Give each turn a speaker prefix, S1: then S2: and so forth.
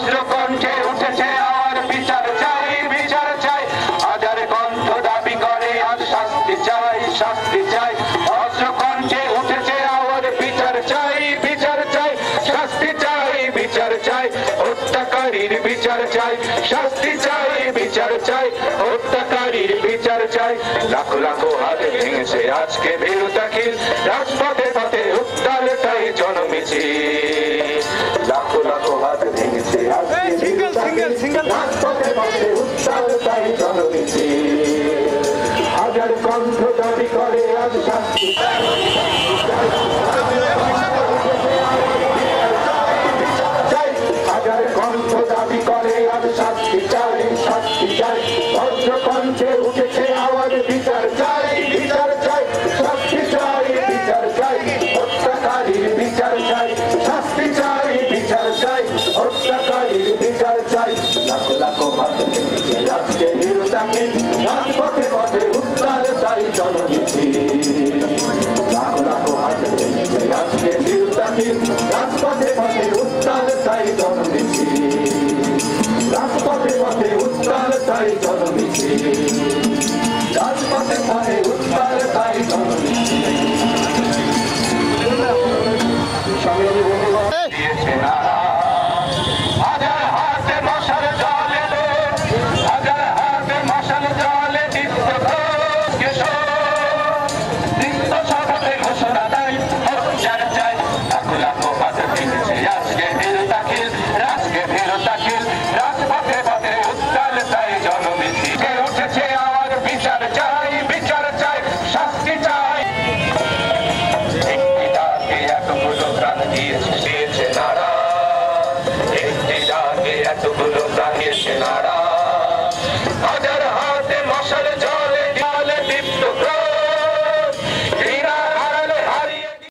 S1: বজ্রকণ্ঠে উঠেছে আর বিচার চাই, বিচার চাই। হাজার কণ্ঠ দাবি করে আজ শাস্তি চাই, শাস্তি চাই। বজ্রকণ্ঠে উঠেছে আর বিচার চাই, বিচার চাই। শাস্তি চাই, বিচার চাই। হত্যাকারীর বিচার চাই, শাস্তি চাই, বিচার চাই। হত্যাকারীর বিচার চাই। লাখো লাখো হাত ভেঙেছে আজকে বিরোধাখিল, রাজপথে পথে উত্তাল তাই জনমিছিল। লাখো লাখো হাত ভেঙেছে আজকে রাজপথে পথে উত্তাল তাই জনমিছিল। হাজার কণ্ঠ দাবি করে আজ শাস্তি চাই। হাজার কণ্ঠ দাবি করে আজ শাস্তি চাই, শাস্তি চাই। বজ্রকণ্ঠে উঠে